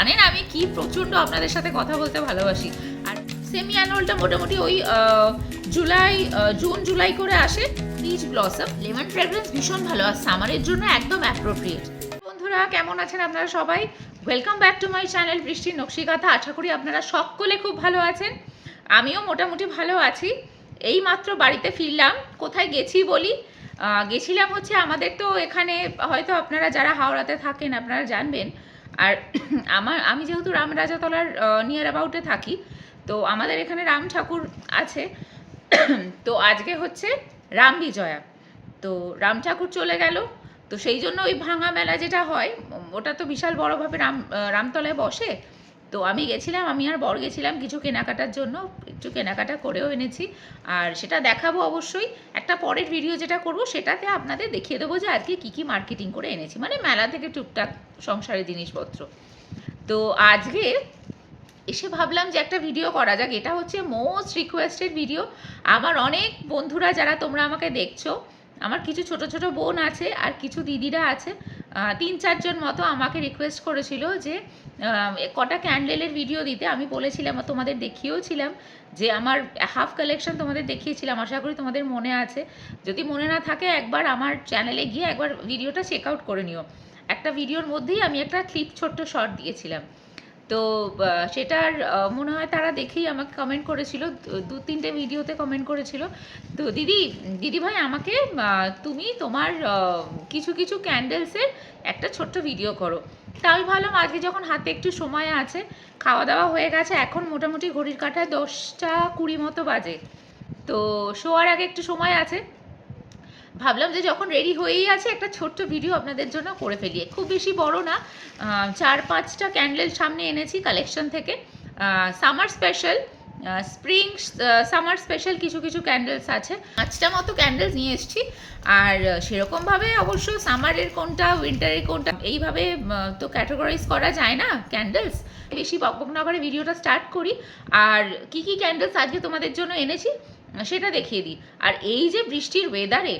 জানেন আমি কি প্রচণ্ড আপনাদের সাথে কথা বলতে ভালোবাসি। আর সেমি অ্যানুয়ালটা মোটামুটি ওই জুন জুলাই করে আসে। পিচ ব্লসম লেমন ফ্রেগ্রেন্স ভীষণ ভালো, আর সামারের জন্য একদম অ্যাপ্রোপ্রিয়েট। বন্ধুরা কেমন আছেন আপনারা সবাই? Welcome back to my channel বৃষ্টির নকশিকাথা। আশা করি আপনারা সকলে খুব ভালো আছেন, আমিও মোটামুটি ভালো আছি। এই মাত্র বাড়িতে ফিরলাম। কোথায় গেছি বলি, গেছিলাম হচ্ছে আমাদের তো এখানে, হয়তো আপনারা যারা হাওড়াতে থাকেন আপনারা জানবেন। আর আমি যেহেতু রামরাজাতলার নিয়ার অ্যাবাউটে থাকি, তো আমাদের এখানে রাম ঠাকুর আছে। তো আজকে হচ্ছে রাম বিজয়া, তো রাম ঠাকুর চলে গেল। তো সেই জন্য ওই ভাঙা মেলা যেটা হয়, ওটা তো বিশাল বড়োভাবে রামতলায় বসে। তো আমি গেছিলাম, আমি আর বর গেছিলাম কিছু কেনাকাটার জন্য, একটু কেনাকাটা করেও এনেছি। আর সেটা দেখাবো অবশ্যই একটা পরের ভিডিও যেটা করব, সেটাতে আপনাদের দেখিয়ে দেবো যে আজকে কী কী মার্কেটিং করে এনেছি, মানে মেলা থেকে টুকটাক সংসারের জিনিসপত্র। তো আজকে এসে ভাবলাম যে একটা ভিডিও করা যাক। এটা হচ্ছে মোস্ট রিকোয়েস্টেড ভিডিও। আমার অনেক বন্ধুরা যারা তোমরা আমাকে দেখছো, আমার কিছু ছোট ছোট বোন আছে আর কিছু দিদিরা আছে, 3-4 জন মতো আমাকে রিকোয়েস্ট করেছিল যে কটা ক্যান্ডেলের ভিডিও দিতে। আমি বলেছিলাম, তোমাদের দেখিয়েওছিলাম যে আমার হাফ কালেকশন তোমাদের দেখিয়েছিলাম, আশা করি তোমাদের মনে আছে। যদি মনে না থাকে একবার আমার চ্যানেলে গিয়ে একবার ভিডিওটা চেক আউট করে নিও। একটা ভিডিওর মধ্যেই আমি একটা ক্লিপ ছোট্ট শর্ট দিয়েছিলাম। তো সেটার মনে হয় তারা দেখেই আমাকে কমেন্ট করেছিল, 2-3টে ভিডিওতে কমেন্ট করেছিল। তো দিদি ভাই আমাকে তুমি তোমার কিছু কিছু ক্যান্ডেলসের একটা ছোট্ট ভিডিও করো। তা আমি ভাবলাম আজকে যখন হাতে একটু সময় আছে, খাওয়া দাওয়া হয়ে গেছে, এখন মোটামুটি ঘড়ির কাঁটায় 10টা 20 মতো বাজে, তো শোয়ার আগে একটু সময় আছে। ভাবলাম যে যখন রেডি হয়েই আছে একটা ছোট্ট ভিডিও আপনাদের জন্য করে ফেলি। খুব বেশি বড় না, 4-5টা ক্যান্ডেল সামনে এনেছি কালেকশন থেকে। Summer special, spring summer special কিছু কিছু ক্যান্ডেলস আছে, 5টা মতো ক্যান্ডেলস নিয়ে এসেছি। আর সেরকমভাবে অবশ্য সামারের কোনটা উইন্টারের কোনটা এইভাবে তো ক্যাটাগরাইজ করা যায় না ক্যান্ডেলস। বেশি বকবক না করে ভিডিওটা স্টার্ট করি, আর কি কি ক্যান্ডেলস আজকে তোমাদের জন্য এনেছি সেটা দেখিয়ে দিই। আর এই যে বৃষ্টির ওয়েদারে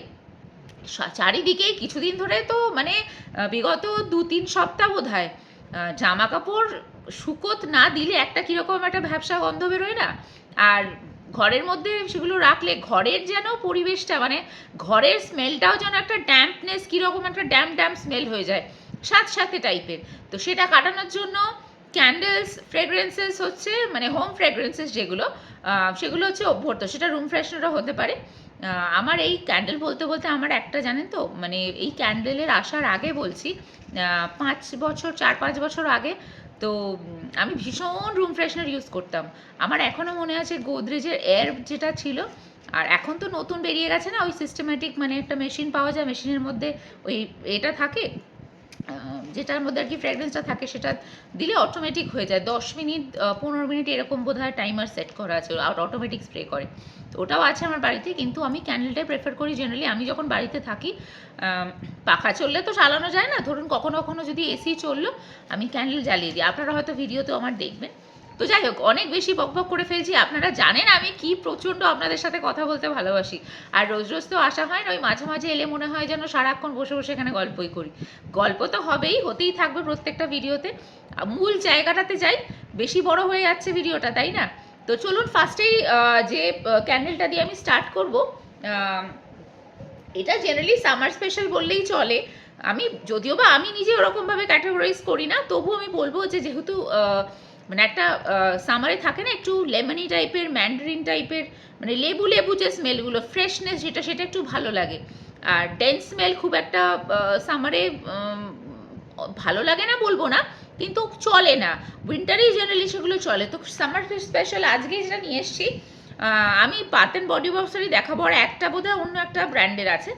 চারিদিকেই কিছুদিন ধরে তো মানে বিগত 2-3 সপ্তাহ বোধ হয় জামা কাপড় শুকোত না দিলে একটা কীরকম একটা ভ্যাপসা গন্ধ বেরোয় না। আর ঘরের মধ্যে সেগুলো রাখলে ঘরের যেন পরিবেশটা, মানে ঘরের স্মেলটাও যেন একটা ড্যাম্পনেস, কীরকম একটা ড্যাম্প স্মেল হয়ে যায় সাথে টাইপের। তো সেটা কাটানোর জন্য ক্যান্ডেলস ফ্রেগরেন্সেস হচ্ছে, মানে হোম ফ্রেগরেন্সেস যেগুলো, সেগুলো হচ্ছে অভ্যর্থ, সেটা রুম ফ্রেশনারও হতে পারে। আমার এই ক্যান্ডেল বলতে বলতে আমার একটা জানেন তো, মানে এই ক্যান্ডেলের আসার আগে বলছি, 4-5 বছর আগে, তো আমি ভীষণ রুম ফ্রেশনার ইউজ করতাম। আমার এখনও মনে আছে গোদরেজের এয়ার যেটা ছিল, আর এখন তো নতুন বেরিয়ে গেছে না ওই সিস্টেম্যাটিক, মানে একটা মেশিন পাওয়া যায়, মেশিনের মধ্যে ওই এটা থাকে, যেটার মধ্যে আর কি ফ্র্যাগরেন্সটা থাকে, সেটা দিলে অটোমেটিক হয়ে যায় 10 মিনিট 15 মিনিট এরকম বোধ হয় টাইমার সেট করা আছে, আর অটোমেটিক স্প্রে করে। তো ওটাও আছে আমার বাড়িতে, কিন্তু আমি ক্যান্ডেলটাই প্রেফার করি জেনারেলি। আমি যখন বাড়িতে থাকি, পাখা চললে তো চালানো যায় না, ধরুন কখনো কখনো যদি এসি চললো, আমি ক্যান্ডেল জ্বালিয়ে দিই। আপনারা হয়তো ভিডিওতেও আমার দেখবেন। তো যাই হোক, অনেক বেশি বকবক করে ফেলছি। আপনারা জানেন আমি কি প্রচণ্ড আপনাদের সাথে কথা বলতে ভালোবাসি। আর রোজ রোজ তো আসা হয় না, ওই মাঝে মাঝে এলে মনে হয় যেন সারাক্ষণ বসে বসে এখানে গল্পই করি। গল্প তো হবেই, হতেই থাকবে প্রত্যেকটা ভিডিওতে। মূল জায়গাটাতে যাই, বেশি বড় হয়ে যাচ্ছে ভিডিওটা, তাই না? তো চলুন ফার্স্টেই যে ক্যান্ডেলটা দিয়ে আমি স্টার্ট করব। এটা জেনারেলি সামার স্পেশাল বললেই চলে। আমি যদিও বা আমি নিজে ওরকমভাবে ক্যাটাগরাইজ করি না, তবু আমি বলবো যে যেহেতু মানে একটা সামারে থাকে না একটু লেমনি টাইপের, ম্যান্ডারিন টাইপের, মানে লেবু লেবু যে স্মেলগুলো, ফ্রেশনেস যেটা, সেটা একটু ভালো লাগে। আর ডেন্স স্মেল খুব একটা সামারে ভালো লাগে না বলবো না, কিন্তু চলে না। উইন্টারেই জেনারেলি সেগুলো চলে। তো সামার স্পেশাল আজকে যেটা নিয়ে এসেছি, আমি বাথ অ্যান্ড বডি ওয়ার্কসেরই দেখাবো, আর একটা বোধহয় অন্য একটা ব্র্যান্ডের আছে।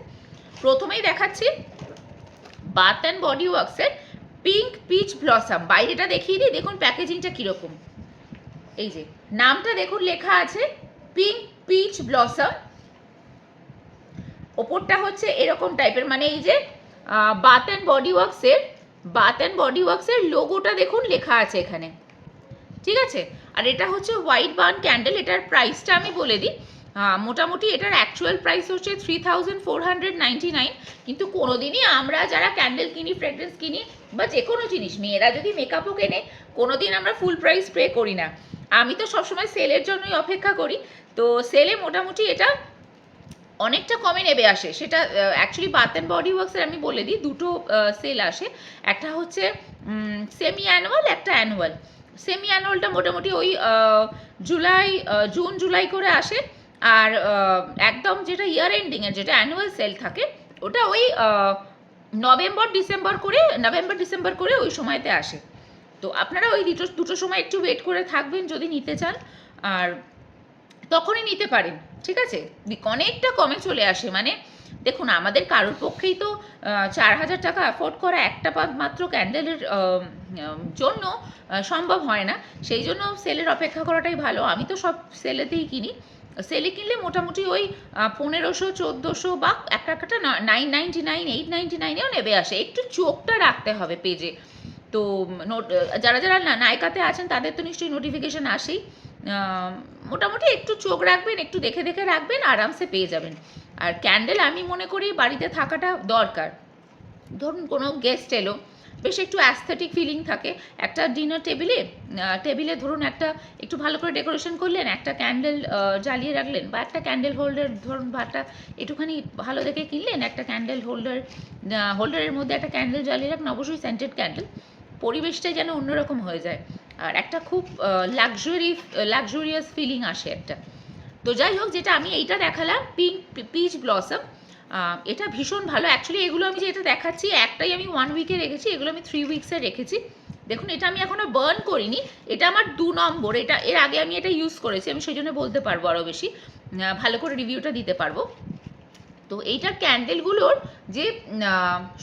প্রথমেই দেখাচ্ছি বাথ অ্যান্ড বডি ওয়ার্কসের পিঙ্ক পিচ ব্লসম। বাইরেটা দেখিয়ে দিই, দেখুন প্যাকেজিংটা কীরকম। এই যে নামটা দেখুন লেখা আছে পিঙ্ক পিচ ব্লসম, ওপরটা হচ্ছে এরকম টাইপের, মানে এই যে বাথ অ্যান্ড বডি ওয়ার্কসের লোগোটা দেখুন লেখা আছে এখানে, ঠিক আছে? আর এটা হচ্ছে হোয়াইট বার্ন ক্যান্ডেল। এটার প্রাইসটা আমি বলে দিই, মোটামুটি এটার অ্যাকচুয়াল প্রাইস হচ্ছে 3499, কিন্তু কোনোদিনই আমরা যারা ক্যান্ডেল কিনি, ফ্রেগরেন্স কিনি বা যে কোনো জিনিস, মেয়েরা যদি মেকআপও কেনে, কোনোদিন আমরা ফুল প্রাইস পে করি না। আমি তো সবসময় সেলের জন্যই অপেক্ষা করি। তো সেলে মোটামুটি এটা অনেকটা কমে নেবে আসে। সেটা অ্যাকচুয়ালি বাথ অ্যান্ড বডি ওয়ার্কসের আমি বলে দিই, দুটো সেল আসে। একটা হচ্ছে সেমি অ্যানুয়াল, একটা অ্যানুয়াল। সেমি অ্যানুয়ালটা মোটামুটি ওই জুন জুলাই করে আসে, আর একদম যেটা ইয়ার এন্ডিংয়ের যেটা অ্যানুয়াল সেল থাকে ওটা ওই নভেম্বর ডিসেম্বর করে ওই সময়তে আসে। তো আপনারা ওই দুটো সময় একটু ওয়েট করে থাকবেন যদি নিতে চান, আর তখনই নিতে পারেন, ঠিক আছে। অনেকটা কমে চলে আসে। মানে দেখুন, আমাদের কারোর পক্ষেই তো 4000 টাকা অ্যাফোর্ড করা একটা মাত্র ক্যান্ডেলের জন্য সম্ভব হয় না। সেই জন্য সেলের অপেক্ষা করাটাই ভালো। আমি তো সব সেলেতেই কিনি। সেলে কিনলে মোটামুটি ওই 1500, 1400 বা একটা 999, 899-এও নেবে আসে। একটু চোখটা রাখতে হবে পেজে। তো যারা যারা নায়িকাতে আছেন তাদের তো নিশ্চয়ই নোটিফিকেশান আসেই। মোটামুটি একটু চোখ রাখবেন, একটু দেখে দেখে রাখবেন, আরামসে পেয়ে যাবেন। আর ক্যান্ডেল আমি মনে করি বাড়িতে থাকাটা দরকার। ধরুন কোনো গেস্ট এলো, বেশ একটু অ্যাস্থেটিক ফিলিং থাকে। একটা ডিনার টেবিলে ধরুন একটা একটু ভালো করে ডেকোরেশন করলেন, একটা ক্যান্ডেল জ্বালিয়ে রাখলেন, বা একটা ক্যান্ডেল হোল্ডার ধরুন ভাটা একটুখানি ভালো দেখে কিনলেন, একটা ক্যান্ডেল হোল্ডারের মধ্যে একটা ক্যান্ডেল জ্বালিয়ে রাখলেন, অবশ্যই সেন্টেড ক্যান্ডেল। পরিবেশটাই যেন অন্যরকম হয়ে যায়, আর একটা খুব লাক্সুরিয়াস ফিলিং আসে একটা। তো যাই হোক, যেটা আমি এইটা দেখালাম পিচ ব্লসম, এটা ভীষণ ভালো। অ্যাকচুয়ালি এগুলো আমি যেটা দেখাচ্ছি একটাই আমি 1 উইকে রেখেছি, এগুলো আমি 3 উইক্সে রেখেছি। দেখুন, এটা আমি এখনও বার্ন করিনি, এটা আমার 2 নম্বর। এটা এর আগে আমি এটা ইউজ করেছি, আমি সেই জন্য বলতে পারবো, আরও বেশি ভালো করে রিভিউটা দিতে পারবো। তো এইটার ক্যান্ডেলগুলোর যে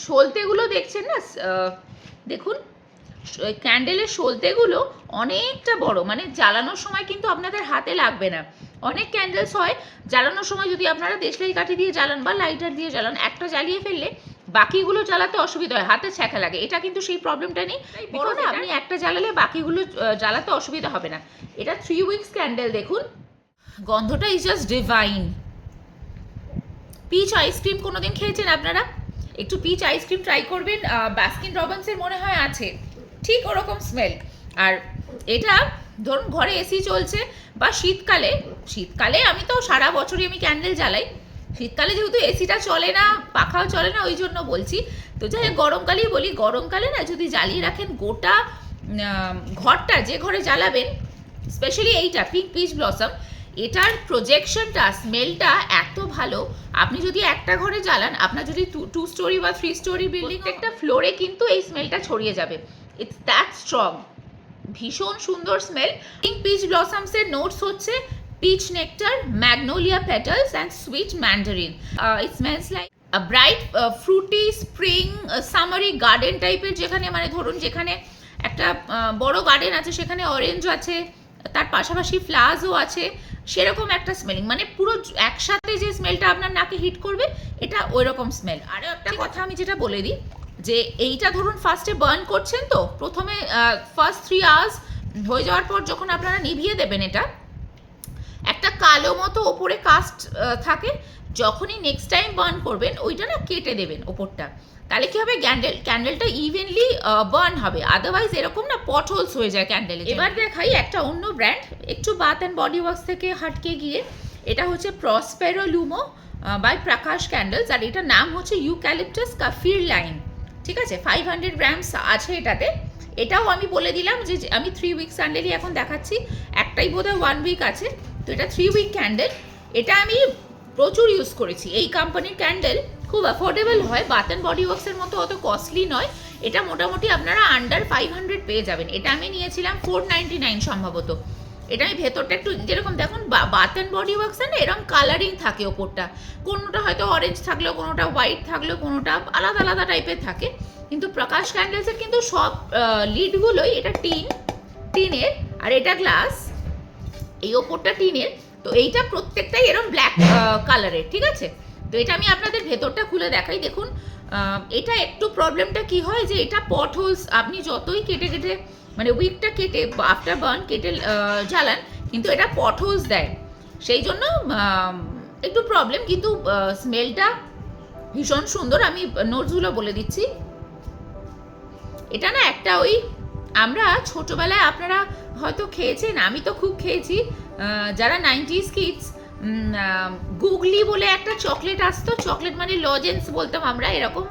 সলতেগুলো দেখছেন না, দেখুন ক্যান্ডেলের সলতেগুলো অনেকটা বড়, মানে জ্বালানোর সময় কিন্তু আপনাদের হাতে লাগবে না। অনেক ক্যান্ডেলস হয় জ্বালানোর সময় যদি আপনারা দেশলাই কাঠি দিয়ে জ্বালান বা লাইটার দিয়ে জ্বালান, একটা জ্বালিয়ে ফেললে বাকিগুলো জ্বালাতে অসুবিধা হয়, হাতে ছ্যাঁকা লাগে। এটা কিন্তু সেই প্রবলেমটা নেই, বড় না, আপনি একটা জ্বালালে বাকিগুলো জ্বালাতে অসুবিধা হবে না। এটা 3 উইক্স ক্যান্ডেল। দেখুন গন্ধটা is just divine. Peach ice cream কোনোদিন খেয়েছেন আপনারা? একটু পিচ আইসক্রিম ট্রাই করবেন, বাস্কিন রবিন্সের মনে হয় আছে, ঠিক ওরকম স্মেল। আর এটা ধরুন ঘরে এসি চলছে, বা শীতকালে আমি তো সারা বছরই আমি ক্যান্ডেল জ্বালাই। শীতকালে যেহেতু এসিটা চলে না, পাখাও চলে না, ওই জন্য বলছি। তো যাই গরমকালেই বলি, গরমকালে না যদি জ্বালিয়ে রাখেন গোটা ঘরটা, যে ঘরে জ্বালাবেন, স্পেশালি এইটা পিঙ্ক পিচ ব্লসম, এটার প্রজেকশনটা, স্মেলটা এত ভালো। আপনি যদি একটা ঘরে জ্বালান, আপনার যদি 2 স্টোরি বা 3 স্টোরি বিল্ডিং, একটা ফ্লোরে কিন্তু এই স্মেলটা ছড়িয়ে যাবে। ইটস দ্যাট স্ট্রং, ভীষণ সুন্দর স্মেল। পিঙ্ক পিচ ব্লসমসের নোটস হচ্ছে peach nectar, magnolia petals and sweet mandarin. It smells like a bright fruity spring summery garden টাইপের, যেখানে মানে ধরুন যেখানে একটা বড় গার্ডেন আছে, সেখানে অরেঞ্জ আছে, তার পাশাপাশি ফ্লাওয়ার্সও আছে, সেরকম একটা স্মেলিং, মানে পুরো একসাথে যে স্মেলটা আপনার নাকে হিট করবে, এটা ওই রকম স্মেল। আরও একটা কথা আমি যেটা বলে দিই, যে এইটা ধরুন ফার্স্টে বার্ন করছেন, তো প্রথমে ফার্স্ট 3 আওয়ার্স হয়ে যাওয়ার পর যখন আপনারা নিভিয়ে দেবেন, এটা একটা কালো মতো ওপরে কাস্ট থাকে। যখনই নেক্সট টাইম বার্ন করবেন, ওইটা না কেটে দেবেন ওপরটা, তাহলে কি হবে, ক্যান্ডেলটা ইভেনলি বার্ন হবে। আদারওয়াইজ এরকম না পট হোলস হয়ে যায় ক্যান্ডেলে। এবার দেখাই একটা অন্য ব্র্যান্ড, একটু বাথ অ্যান্ড বডি ওয়ার্কস থেকে হাটকে গিয়ে। এটা হচ্ছে প্রসপেরো লুমো বাই প্রকাশ ক্যান্ডেলস, আর এটার নাম হচ্ছে ইউক্যালিপটাস কাফির লাইন, ঠিক আছে। 500 গ্রামস আছে এটাতে। এটাও আমি বলে দিলাম যে আমি 3 উইক্স ক্যান্ডেলই এখন দেখাচ্ছি, একটাই বোধহয় 1 উইক আছে। তো এটা 3 উইক ক্যান্ডেল, এটা আমি প্রচুর ইউজ করেছি। এই কোম্পানির ক্যান্ডেল খুব অ্যাফোর্ডেবল হয়, বাথ অ্যান্ড বডি ওয়ার্কসের মতো অত কস্টলি নয়। এটা মোটামুটি আপনারা আন্ডার 500 পেয়ে যাবেন। এটা আমি নিয়েছিলাম 499 সম্ভবত। এটা আমি ভেতরটা একটু যেরকম দেখুন, বাথ অ্যান্ড বডি ওয়ার্কস না এরকম কালারিং থাকে ওপরটা, কোনোটা হয়তো অরেঞ্জ থাকলেও, কোনোটা হোয়াইট থাকলেও, কোনোটা আলাদা আলাদা টাইপের থাকে। কিন্তু প্রকাশ ক্যান্ডেলসের কিন্তু সব লিডগুলোই, এটা টিনের, আর এটা গ্লাস, এই ওপরটা টিনের। তো এইটা প্রত্যেকটাই এরকম ব্ল্যাক কালারের, ঠিক আছে। তো এটা আমি আপনাদের ভেতরটা খুলে দেখাই। দেখুন এটা একটু প্রবলেমটা কি হয়, যে এটা পট হোলস, আপনি যতই কেটে মানে উইকটা কেটে আফটার বার্ন কেটে জ্বালান, কিন্তু এটা পট হোলস দেয়। সেই জন্য একটু প্রবলেম, কিন্তু স্মেলটা ভীষণ সুন্দর। আমি নোটসগুলো বলে দিচ্ছি। এটা না একটা ওই আমরা ছোটবেলায় আপনারা হয়তো খেয়েছেন, আমি তো খুব খেয়েছি, যারা 90s কিডস, গুগলি বলে একটা চকলেট আসতো, চকলেট মানে লজেন্স বলতাম আমরা, এরকম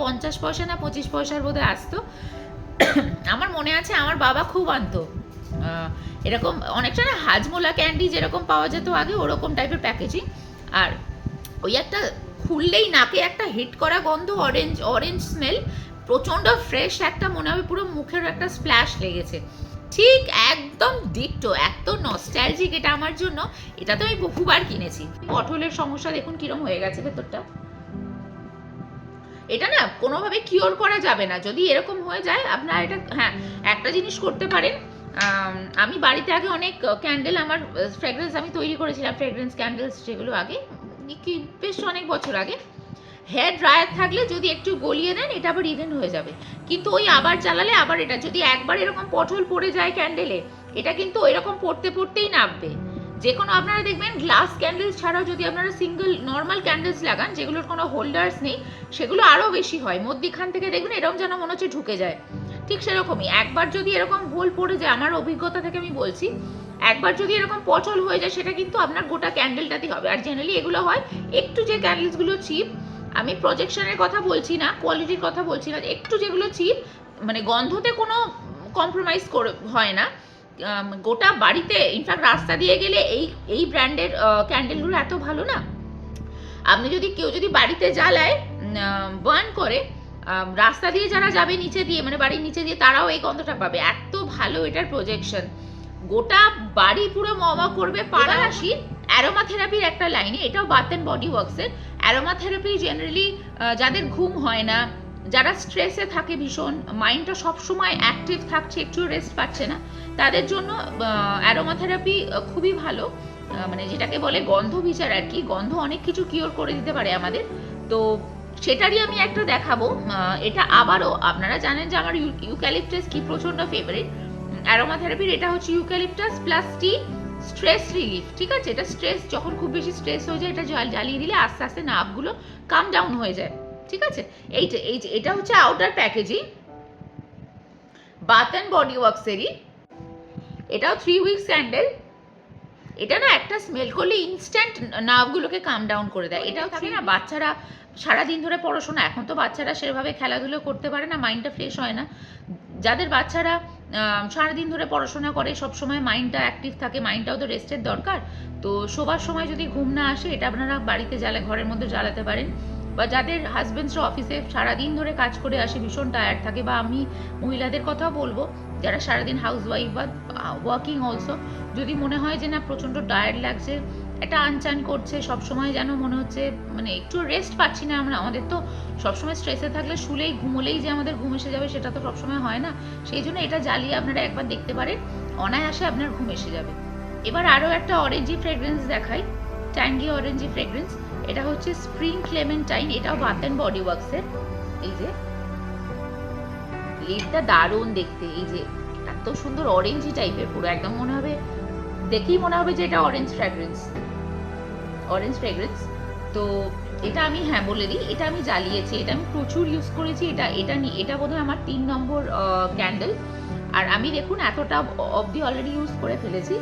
50 পয়সা না 25 পয়সার বোধহয় আসতো। আমার মনে আছে আমার বাবা খুব আনতো এরকম, অনেকটা না হাজমোলা ক্যান্ডি যেরকম পাওয়া যেত আগে, ওরকম টাইপের প্যাকেজিং। আর ওই একটা খুললেই নাকে একটা হিট করা গন্ধ, অরেঞ্জ অরেঞ্জ স্মেল, প্রচণ্ড ফ্রেশ একটা, মনে হবে পুরো মুখের একটা স্প্ল্যাশ লেগেছে, ঠিক একদম ডিট্টো, এত নস্টালজিক এটা আমার জন্য। এটা তো আমি বহুবার কিনেছি। পটলের সমস্যা দেখুন কিরম হয়ে গেছে ভেতরটা, এটা না কোনোভাবে কিওর করা যাবে না। যদি এরকম হয়ে যায় আপনারা এটা, হ্যাঁ একটা জিনিস করতে পারেন, আমি বাড়িতে আগে অনেক ক্যান্ডেল, আমার ফ্রেগরেন্স আমি তৈরি করেছিলাম, ফ্রেগরেন্স ক্যান্ডেলস যেগুলো আগে কি বেশ অনেক বছর আগে। হেয়ার ড্রায়ার থাকলে যদি একটু গলিয়ে দেন এটা আবার ইভেন হয়ে যাবে, কিন্তু ওই আবার জ্বালালে আবার, এটা যদি একবার এরকম পটল পড়ে যায় ক্যান্ডেলে, এটা কিন্তু এরকম পড়তে পড়তেই নামবে। যে কোনো আপনারা দেখবেন গ্লাস ক্যান্ডেলস ছাড়াও যদি আপনারা সিঙ্গেল নর্মাল ক্যান্ডেলস লাগান যেগুলোর কোনো হোল্ডার্স নেই, সেগুলো আরও বেশি হয়, মধ্যিখান থেকে দেখবেন এরকম যেন মনে হচ্ছে ঢুকে যায়। ঠিক সেরকমই একবার যদি এরকম হোল পড়ে যায়, আমার অভিজ্ঞতা থেকে আমি বলছি, একবার যদি এরকম পটল হয়ে যায় সেটা কিন্তু আপনার গোটা ক্যান্ডেলটাতেই হবে। আর জেনারেলি এগুলো হয় একটু, যে ক্যান্ডেলসগুলো চিপ, আমি প্রজেকশনের কথা বলছি না, কোয়ালিটির কথা বলছি না, একটু যেগুলো চিপ, মানে গন্ধতে কোনো কম্প্রোমাইজ করে হয় না, গোটা বাড়িতে, ইনফ্যাক্ট রাস্তা দিয়ে গেলে এই এই ব্র্যান্ডের ক্যান্ডেলগুলো এত ভালো না, আপনি যদি কেউ যদি বাড়িতে জ্বালায় বার্ন করে, রাস্তা দিয়ে যারা যাবে নিচে দিয়ে, মানে বাড়ির নিচে দিয়ে, তারাও এই গন্ধটা পাবে, এত ভালো এটার প্রজেকশন, গোটা বাড়ি পুরো মমা করবে। পাড়া আসি অ্যারোমা থেরাপির একটা লাইনে, এটাও বাথ অ্যান্ড বডি ওয়ার্কসের। অ্যারোমা থেরাপি জেনারেলি যাদের ঘুম হয় না, যারা স্ট্রেসে থাকে ভীষণ, মাইন্ডটা সবসময় অ্যাক্টিভ থাকছে, একটু রেস্ট পাচ্ছে না, তাদের জন্য অ্যারোমা থেরাপি খুবই ভালো, মানে যেটাকে বলে গন্ধ বিচার আর কি, গন্ধ অনেক কিছু কিওর করে দিতে পারে আমাদের। তো সেটারই আমি একটা দেখাবো। এটা আবারও আপনারা জানেন যে আমার ইউক্যালিপটাস কি প্রচণ্ড ফেভারিট, অ্যারোমা থেরাপির এটা হচ্ছে ইউক্যালিপটাস প্লাস টি স্ট্রেস রিলিফ। ঠিক আছে, এটা স্ট্রেস, যখন খুব বেশি স্ট্রেস হয়ে যায় এটা জ্বালিয়ে দিলে আস্তে আস্তে নার্ভগুলো কাম ডাউন হয়ে যায়। ঠিক আছে, এটা হচ্ছে outer packaging, bath and body ওয়ার্কসেরই, এটাও 3 উইকস ক্যান্ডেল। এটা না একটা স্মেল করলে ইনস্ট্যান্ট নার্ভগুলোকে কাম ডাউন করে দেয়। এটাও থাকে না, বাচ্চারা সারাদিন ধরে পড়াশোনা, এখন তো বাচ্চারা সেভাবে খেলাধুলো করতে পারে না, মাইন্ডটা ফ্রেশ হয় না, যাদের বাচ্চারা সারাদিন ধরে পড়াশোনা করে, সবসময় মাইন্ডটা অ্যাক্টিভ থাকে, মাইন্ডটাও তো রেস্টের দরকার, তো শোবার সময় যদি ঘুম না আসে এটা আপনারা বাড়িতে ঘরের মধ্যে জ্বালাতে পারেন। বা যাদের হাজব্যান্ডসরা অফিসে সারাদিন ধরে কাজ করে আসে, ভীষণ টায়ার্ড থাকে, বা আমি মহিলাদের কথাও বলবো যারা সারাদিন হাউসওয়াইফ বা ওয়ার্কিং অলসো, যদি মনে হয় যে না প্রচণ্ড টায়ার্ড লাগছে, একটা আনচান করছে, সবসময় যেন মনে হচ্ছে মানে একটু রেস্ট পাচ্ছি না আমরা, আমাদের তো সবসময় স্ট্রেসে থাকলে শুলেই ঘুমোলেই যে আমাদের ঘুম এসে যাবে সেটা তো সবসময় হয় না, সেই জন্য এটা জ্বালিয়ে আপনারা একবার দেখতে পারেন, অনায়াসে আপনার ঘুম এসে যাবে। এবার আরও একটা অরেঞ্জি ফ্রেগরেন্স দেখাই, ট্যাঙ্গি অরেঞ্জি ফ্রেগরেন্স, এটা হচ্ছে স্প্রিং ক্লেমেন্টাইন, এটাও বাথ অ্যান্ড বডি ওয়ার্কসের। এই যে লিডটা দারুণ দেখতে, এই যে এত সুন্দর অরেঞ্জি টাইপের, পুরো একদম মনে হবে দেখেই মনে হবে যে এটা অরেঞ্জ ফ্রেগরেন্স, অরেঞ্জ ফ্রেগরেন্স। তো এটা আমি, হ্যাঁ বলে দিই, এটা আমি জ্বালিয়েছি, এটা আমি প্রচুর ইউজ করেছি, এটা বোধহয় আমার 3 নম্বর ক্যান্ডেল, আর আমি দেখুন এতটা অবধি অলরেডি ইউজ করে ফেলেছি,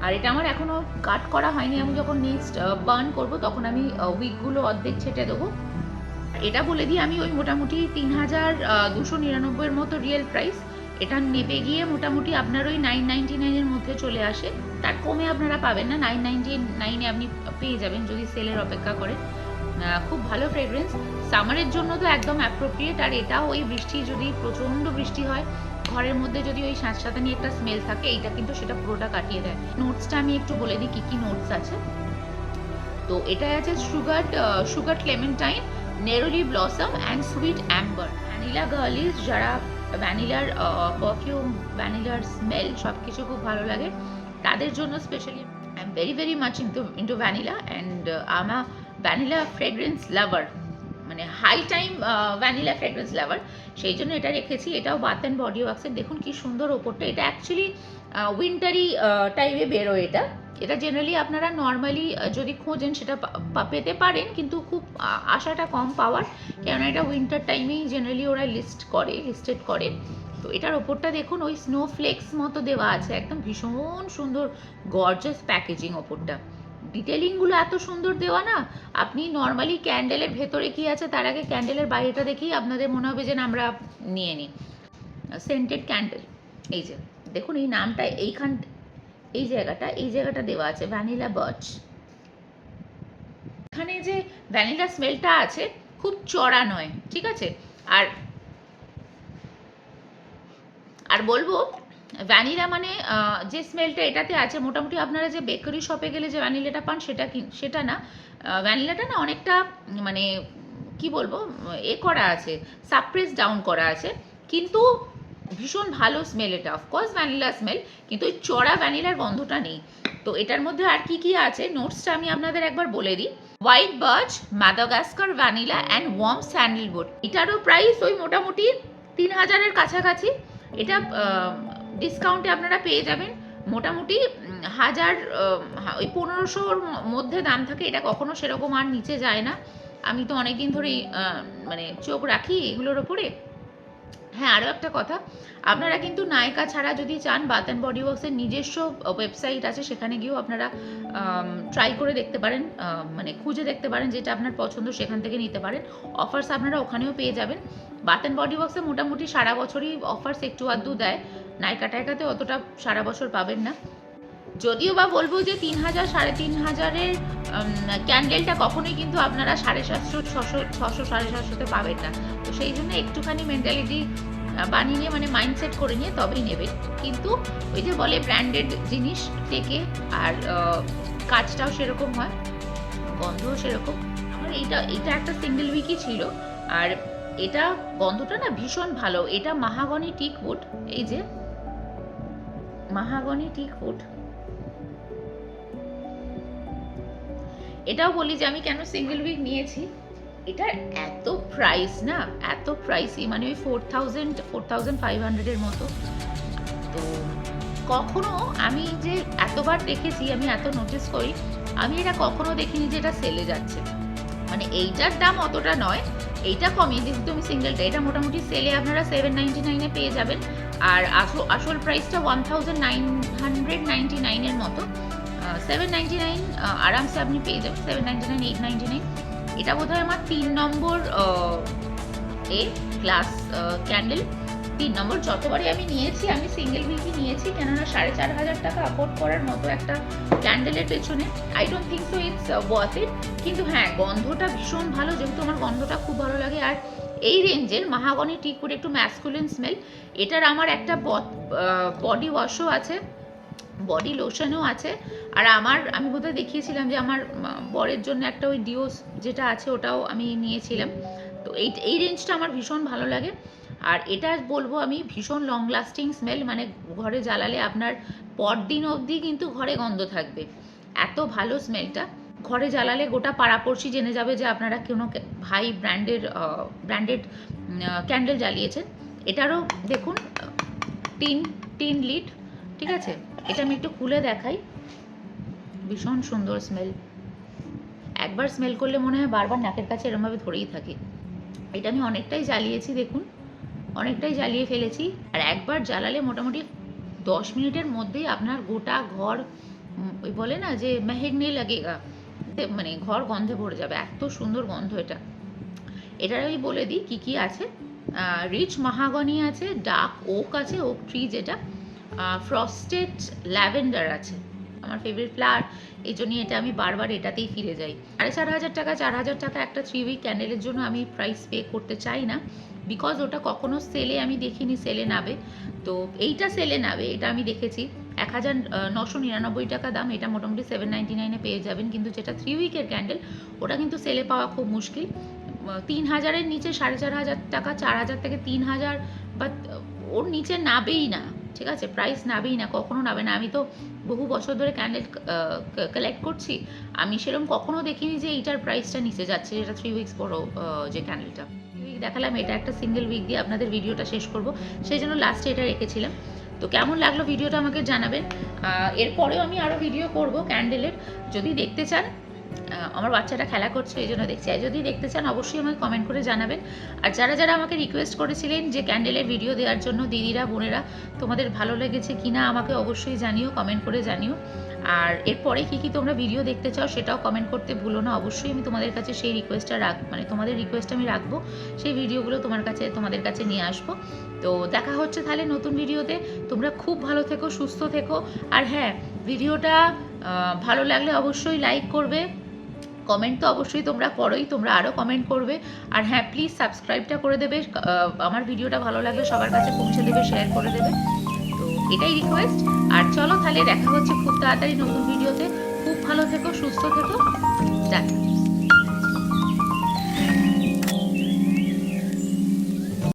আর এটা আমার এখনো কাট করা হয়নি, আমি যখন নেক্সট বার্ন করব তখন আমি উইকগুলো অর্ধেক ছেটে দেবো। এটা বলে দিই, আমি ওই মোটামুটি 3299 মতো রিয়েল প্রাইস, এটা নেপে গিয়ে মোটামুটি আপনার ওই 999 মধ্যে চলে আসে, তার কমে আপনারা পাবেন না, 999 আপনি পেয়ে যাবেন যদি সেলের অপেক্ষা করেন। খুব ভালো ফ্রেগরেন্স, সামারের জন্য তো একদম অ্যাপ্রোপ্রিয়েট। আর এটাও ওই বৃষ্টি, যদি প্রচণ্ড বৃষ্টি হয় ঘরের মধ্যে যদি ওই সাথে নিয়ে একটা স্মেল থাকে, এইটা কিন্তু সেটা পুরোটা কাটিয়ে দেয়। নোটসটা আমি একটু বলে দিই কী কী নোটস আছে। তো এটা আছে sugar clementine, neroli blossom and sweet amber, vanilla girlies, যারা ভ্যানিলার পারফিউম, ভ্যানিলার স্মেল সব কিছু খুব ভালো লাগে তাদের জন্য specially. I am very much into vanilla, and I'm a vanilla fragrance lover, মানে high time vanilla fragrance lover, সেই জন্য এটা রেখেছি। এটাও বাথ অ্যান্ড বডি ওয়ার্কসের, দেখুন কি সুন্দর ওপরটা, এটা অ্যাকচুয়ালি উইন্টারি টাইমে বেরোয় এটা, এটা জেনারেলি আপনারা নর্মালি যদি খোঁজেন সেটা পেতে পারেন, কিন্তু খুব আশাটা কম পাওয়ার, কেননা এটা উইন্টার টাইমেই জেনারেলি ওরা লিস্টেড করে। তো এটার ওপরটা দেখুন ওই স্নোফ্লেক্স মতো দেওয়া আছে, একদম ভীষণ সুন্দর গর্জাস প্যাকেজিং ওপরটা। ডিটেলিংগুলো এত সুন্দর দেওয়া না, আপনি নর্মালি ক্যান্ডেলের ভেতরে কি আছে তার আগে ক্যান্ডেলের বাইরেটা দেখেই আপনাদের মনে হবে যে না আমরা নিয়ে নিই। সেন্টেড ক্যান্ডেল, এই যে দেখুন এই নামটা এই জায়গাটা দেওয়া আছে ভ্যানিলা বার্চ। এখানে যে ভ্যানিলা স্মেলটা আছে খুব চড়া নয়, ঠিক আছে। আর বলবো ভ্যানিলা মানে যে স্মেলটা এটাতে আছে, মোটামুটি আপনারা যে বেকারি শপে গেলে যে ভ্যানিলাটা পান সেটা না। ভ্যানিলাটা না অনেকটা মানে কি বলবো করা আছে, সাপ্রেস ডাউন করা আছে, কিন্তু ভীষণ ভালো স্মেল এটা। অফকোর্স ভ্যানিলা স্মেল, কিন্তু ওই চড়া ভ্যানিলার গন্ধটা নেই। তো এটার মধ্যে আর কি আছে নোটসটা আমি আপনাদের একবার বলে দিই। White birch, Madagascar vanilla and worm sandalwood. এটারও প্রাইস ওই মোটামুটি 3000-এর কাছাকাছি। এটা ডিসকাউন্টে আপনারা পেয়ে যাবেন মোটামুটি 1000, ওই 1500-র মধ্যে দাম থাকে। এটা কখনো সেরকম আর নিচে যায় না। আমি তো অনেকদিন ধরেই মানে চোখ রাখি এগুলোর ওপরে। হ্যাঁ, আরও একটা কথা, আপনারা কিন্তু নায়িকা ছাড়া যদি চান, বাথ অ্যান্ড বডি ওয়ার্কসের নিজস্ব ওয়েবসাইট আছে, সেখানে গিয়েও আপনারা ট্রাই করে দেখতে পারেন, মানে খুঁজে দেখতে পারেন যেটা আপনার পছন্দ, সেখান থেকে নিতে পারেন। অফার্স আপনারা ওখানেও পেয়ে যাবেন। বাথ অ্যান্ড বডি ওয়ার্কসে মোটামুটি সারা বছরই অফার্স একটু আধটু দেয়, নায়িকা টায়িকাতে অতটা সারা বছর পাবেন না। যদিও বা বলবো যে 3000 3500-এর ক্যান্ডেলটা কখনোই কিন্তু আপনারা 750, 600, 750-তে পাবেন না। তো সেই জন্য একটুখানি মেন্টালিটি বানিয়ে নিয়ে, মানে মাইন্ডসেট করে নিয়ে তবেই নেবেন। কিন্তু ওই যে বলে ব্র্যান্ডেড জিনিস টেকে, আর কাজটাও সেরকম হয়, গন্ধও সেরকম। আমার এইটা একটা সিঙ্গেল উইকই ছিল, আর এটা গন্ধটা না ভীষণ ভালো। এটা মাহাগনি টিক উড, এই যে মাহাগনি টিক উড। এটাও বলি যে আমি কেন সিঙ্গেল উইক নিয়েছি। এটার এত প্রাইস না, এত প্রাইসই, মানে ওই 4500-এর মতো। তো কখনো আমি যে এতবার দেখেছি, আমি এত নোটিস করি, আমি এটা কখনো দেখিনি যে এটা সেলে যাচ্ছে। মানে এইটার দাম অতটা নয়, এইটা কমই, যেহেতু আমি সিঙ্গেলটা, এটা মোটামুটি সেলে আপনারা 799-এ পেয়ে যাবেন। আর আসল প্রাইসটা 1999-এর মতো। 799 আরামসে আপনি পেয়ে যাবেন, 799, 899। এটা বোধহয় আমার 3 নম্বর ক্লাস ক্যান্ডেল, 3 নম্বর। যতবারই আমি নিয়েছি, আমি সিঙ্গেল উইকই নিয়েছি, কেননা 4500 টাকা অ্যাফোর্ড করার মতো একটা ক্যান্ডেলের পেছনে I don't think so it's worth it. কিন্তু হ্যাঁ, গন্ধটা ভীষণ ভালো, যেহেতু আমার গন্ধটা খুব ভালো লাগে। আর এই রেঞ্জের মাহাগনি টিক উড একটু ম্যাসকুলিন স্মেল। এটার আমার একটা বডি ওয়াশও আছে, বডি লোশনও আছে। আর আমি বোধহয় দেখিয়েছিলাম যে আমার বরের জন্য একটা ওই ডিওস যেটা আছে ওটাও আমি নিয়েছিলাম। তো এই রেঞ্জটা আমার ভীষণ ভালো লাগে। আর এটা বলবো আমি ভীষণ লং লাস্টিং স্মেল, মানে ঘরে জ্বালালে আপনার পরদিন অবধি কিন্তু ঘরে গন্ধ থাকবে, এত ভালো স্মেলটা। ঘরে জ্বালালে গোটা পাড়াপড়শি জেনে যাবে যে আপনারা কোনো ভাই ব্র্যান্ডেড ক্যান্ডেল জ্বালিয়েছেন। এটারও দেখুন টিন লিড, ঠিক আছে। এটা আমি একটু খুলে দেখাই, ভীষণ সুন্দর স্মেল। একবার স্মেল করলে মনে হয় বারবার নাকের কাছে এরমভাবে ধরেই থাকে। এটা আমি অনেকটাই জ্বালিয়েছি, দেখুন অনেকটাই জ্বালিয়ে ফেলেছি। আর একবার জ্বালালে মোটামুটি 10 মিনিটের মধ্যেই আপনার গোটা ঘর, ওই বলে না যে মেহেগনে লাগেগা, মানে ঘর গন্ধে ভরে যাবে, এত সুন্দর গন্ধ এটা। এটার আমি বলে দিই কি আছে। রিচ মাহাগনি আছে, ডার্ক ওক আছে, ওক ট্রি যেটা, ফ্রস্টেড ল্যাভেন্ডার আছে, আমার ফেভারিট ফ্লাওয়ার। এই জন্যই এটা আমি বারবার এটাতেই ফিরে যাই। 4500 টাকা, 4000 টাকা একটা 3 উইক ক্যান্ডেলের জন্য আমি প্রাইস পে করতে চাই না, বিকজ ওটা কখনো সেলে আমি দেখিনি সেলে নাবে। তো এইটা সেলে নাবে, এটা আমি দেখেছি 1999 টাকা দাম। এটা মোটামুটি 799-এ পেয়ে যাবেন। কিন্তু যেটা 3 উইকের ক্যান্ডেল, ওটা কিন্তু সেলে পাওয়া খুব মুশকিল। 3000-এর নিচে 4500 টাকা, 4000 থেকে 3000 বা ওর নিচে নাবেই না, ঠিক আছে। প্রাইস নাবেই না, কখনো নাবে না। আমি তো বহু বছর ধরে ক্যান্ডেল কালেক্ট করছি, আমি সেরকম কখনো দেখিনি যে এইটার প্রাইসটা নিচে যাচ্ছে, যেটা 3 উইকস বড় যে ক্যান্ডেলটা। উইক দেখালাম, এটা একটা সিঙ্গেল উইক দিয়ে আপনাদের ভিডিওটা শেষ করব, সেই জন্য লাস্টে এটা রেখেছিলাম। তো কেমন লাগলো ভিডিওটা আমাকে জানাবেন। এরপরেও আমি আরও ভিডিও করব ক্যান্ডেলের, যদি দেখতে চান। আমার বাচ্চাটা খেলা করছে এই জন্য দেখছি, আর যদি দেখতে চান অবশ্যই আমাকে কমেন্ট করে জানাবেন। আর যারা যারা আমাকে রিকোয়েস্ট করেছিলেন যে ক্যান্ডেলের ভিডিও দেওয়ার জন্য, দিদিরা বোনেরা তোমাদের ভালো লেগেছে কি না আমাকে অবশ্যই জানিও, কমেন্ট করে জানিও। আর এরপরে কী কী তোমরা ভিডিও দেখতে চাও সেটাও কমেন্ট করতে ভুলো না। অবশ্যই আমি তোমাদের কাছে সেই রিকোয়েস্টটা মানে তোমাদের রিকোয়েস্ট আমি রাখবো, সেই ভিডিওগুলো তোমাদের কাছে নিয়ে আসবো। তো দেখা হচ্ছে তাহলে নতুন ভিডিওতে। তোমরা খুব ভালো থেকো, সুস্থ থেকো। আর হ্যাঁ, ভিডিওটা ভালো লাগলে অবশ্যই লাইক করবে, কমেন্ট তো অবশ্যই তোমরা করোই, তোমরা আরও কমেন্ট করবে। আর হ্যাঁ, প্লিজ সাবস্ক্রাইবটা করে দেবে, আমার ভিডিওটা ভালো লাগলে সবার কাছে পৌঁছে দেবে, শেয়ার করে দেবে। তো এটাই রিকোয়েস্ট। আর চলো তাহলে দেখা হচ্ছে খুব তাড়াতাড়ি নতুন ভিডিওতে। খুব ভালো থেকো, সুস্থ থেকো, টাটা।